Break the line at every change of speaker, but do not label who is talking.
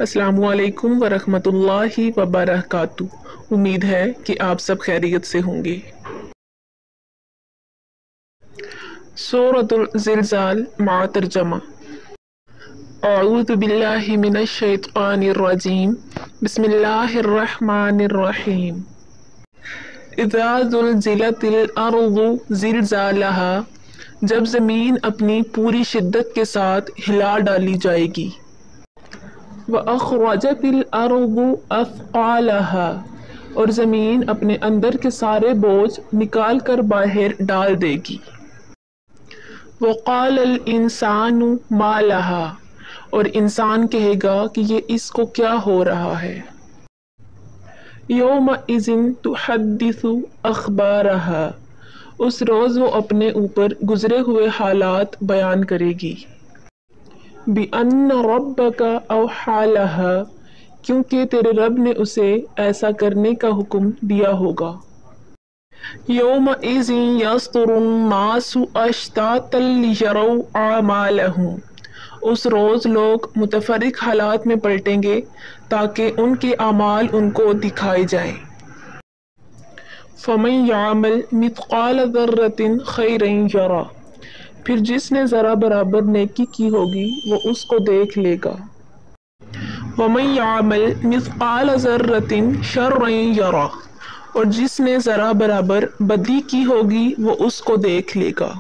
अस्सलाम वालेकुम वरहमत उल्लाहि वबरकातु। उम्मीद है कि आप सब खैरियत से होंगे। सूरतुल ज़िलज़ाल मा तर्जमा। अऊज़ु बिल्लाहि मिनश शैतानिर रजीम। बिस्मिल्लाहिर रहमानिर रहीम। इज़ा ज़ुलज़िलतिल अर्ज़ु ज़िलज़ालहा, जब ज़मीन अपनी पूरी शिद्दत के साथ हिला डाली जाएगी। व अख़रजतिल अर्ज़ु अस्क़ालहा, और ज़मीन अपने अंदर के सारे बोझ निकाल कर बाहर डाल देगी। व क़ालल इंसानु मा लहा, और इंसान कहेगा कि ये इसको क्या हो रहा है। यौमइज़िन तुहद्दिसु अख़बारहा, उस रोज़ वो अपने ऊपर गुज़रे हुए हालात बयान करेगी। बिअन्न रब्बका औहा लहा, क्योंकि तेरे रब ने उसे ऐसा करने का हुक्म दिया होगा। यौमइज़िन यस्दुरुन्नासु अश्तातन लियरौ आमालहुम, उस रोज़ लोग मुतफर्रिक हालात में पलटेंगे ताकि उनके अमाल उनको दिखाए जाएं। फमन यामल मिथक़ाल ज़र्रतिन खैरन यरा, फिर जिसने ज़रा बराबर नेकी की होगी वो उसको देख लेगा। वमन यामल मिथक़ाल ज़र्रतिन शर्रन यरा, और जिसने ज़रा बराबर बदी की होगी वो उसको देख लेगा।